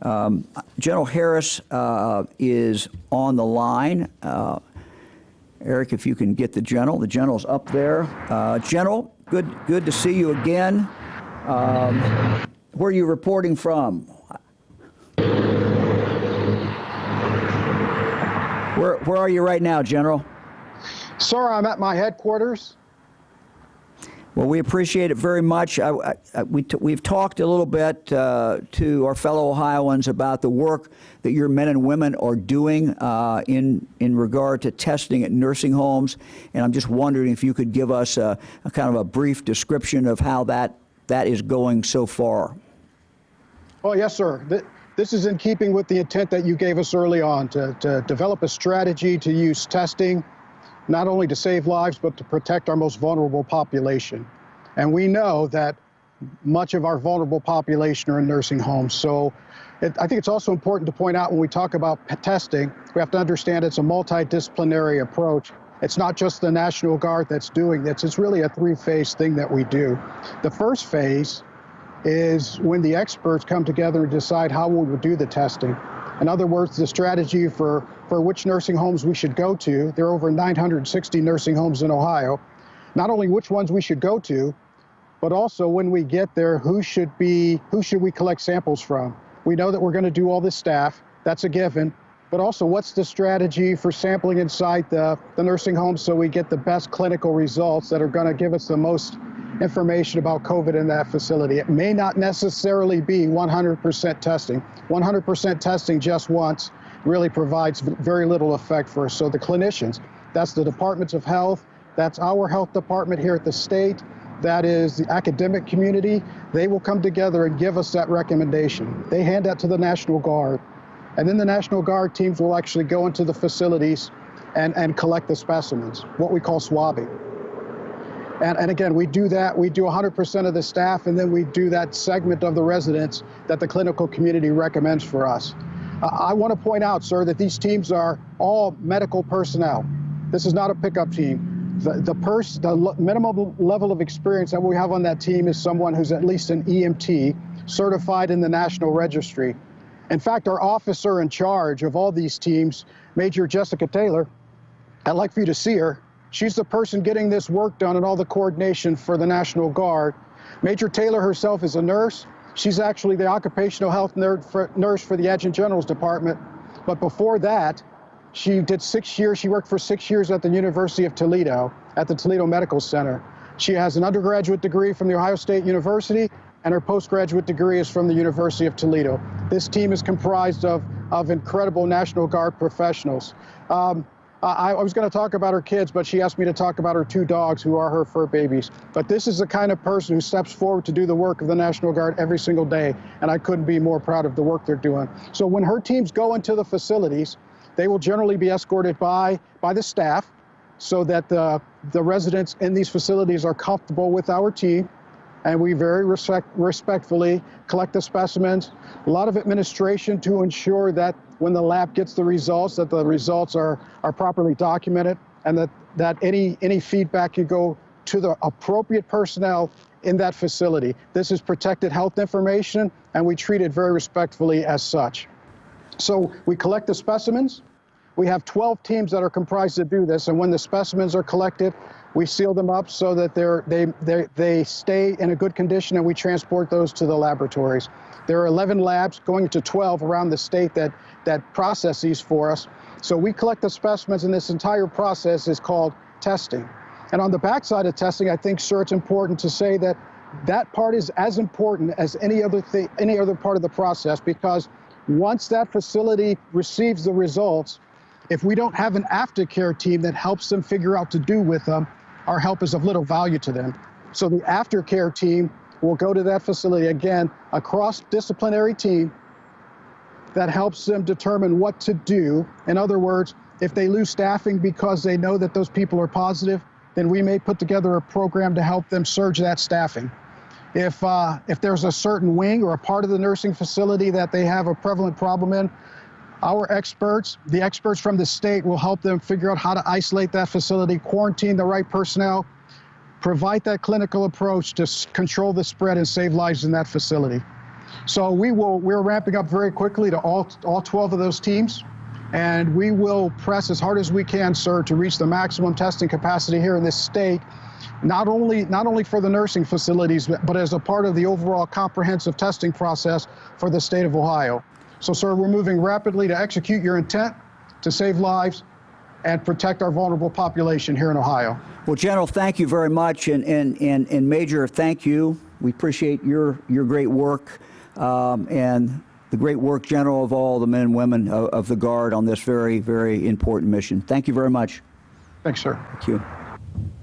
General Harris is on the line. Eric, if you can get the general. The general's up there. General, good to see you again. Where are you reporting from? Where are you right now, General? Sir, I'm at my headquarters. Well, we appreciate it very much. We've talked a little bit to our fellow Ohioans about the work that your men and women are doing in regard to testing at nursing homes, and I'm just wondering if you could give us a kind of a brief description of how that is going so far. Oh, yes, sir. This is in keeping with the intent that you gave us early on to develop a strategy to use testing not only to save lives, but to protect our most vulnerable population. And we know that much of our vulnerable population are in nursing homes. So I think it's also important to point out when we talk about testing, we have to understand it's a multidisciplinary approach. It's not just the National Guard that's doing this. It's really a three-phase thing that we do. The first phase is when the experts come together and decide how we would do the testing. In other words, the strategy for which nursing homes we should go to. There are over 960 nursing homes in Ohio. Not only which ones we should go to, but also when we get there, who should we collect samples from? We know that we're going to do all this staff. That's a given. But also, what's the strategy for sampling inside the nursing home so we get the best clinical results that are going to give us the most information about COVID in that facility? It may not necessarily be 100% testing. 100% testing just once really provides very little effect for us. So the clinicians, that's the departments of health, that's our health department here at the state, that is the academic community, they will come together and give us that recommendation. They hand that to the National Guard. And then the National Guard teams will actually go into the facilities and collect the specimens, what we call swabbing. And again, we do that. We do 100% of the staff, and then we do that segment of the residents that the clinical community recommends for us. I want to point out, sir, that these teams are all medical personnel. This is not a pickup team. The minimum level of experience that we have on that team is someone who's at least an EMT certified in the National Registry. In fact, our officer in charge of all these teams, Major Jessica Taylor, I'd like for you to see her. She's the person getting this work done and all the coordination for the National Guard. Major Taylor herself is a nurse. She's actually the occupational health nurse for the Adjutant General's Department. But before that, she did 6 years. She worked for 6 years at the University of Toledo, at the Toledo Medical Center. She has an undergraduate degree from the Ohio State University, and her postgraduate degree is from the University of Toledo. This team is comprised of incredible National Guard professionals. I was going to talk about her kids, but she asked me to talk about her 2 dogs who are her fur babies. But this is the kind of person who steps forward to do the work of the National Guard every single day, and I couldn't be more proud of the work they're doing. So when her teams go into the facilities, they will generally be escorted by the staff so that the residents in these facilities are comfortable with our team, and we very respectfully collect the specimens. A lot of administration to ensure that when the lab gets the results, that the results are properly documented, and that any feedback can go to the appropriate personnel in that facility. This is protected health information, and we treat it very respectfully as such. So we collect the specimens. We have 12 teams that are comprised to do this, and when the specimens are collected, we seal them up so that they stay in a good condition, and we transport those to the laboratories. There are 11 labs going to 12 around the state that process these for us. So we collect the specimens, and this entire process is called testing. And on the backside of testing, I think, sir, it's important to say that that part is as important as any other part of the process, because once that facility receives the results, if we don't have an aftercare team that helps them figure out what to do with them, our help is of little value to them. So the aftercare team will go to that facility, again, a cross-disciplinary team that helps them determine what to do. In other words, if they lose staffing because they know that those people are positive, then we may put together a program to help them surge that staffing. If there's a certain wing or a part of the nursing facility that they have a prevalent problem in, our experts, the experts from the state, will help them figure out how to isolate that facility, quarantine the right personnel, provide that clinical approach to control the spread and save lives in that facility. So we're ramping up very quickly to all 12 of those teams, and we will press as hard as we can, sir, to reach the maximum testing capacity here in this state, not only for the nursing facilities, but as a part of the overall comprehensive testing process for the state of Ohio. So, sir, we're moving rapidly to execute your intent to save lives and protect our vulnerable population here in Ohio. Well, General, thank you very much, and Major, thank you. We appreciate your great work and the great work, General, of all the men and women of the Guard on this very, very important mission. Thank you very much. Thanks, sir. Thank you.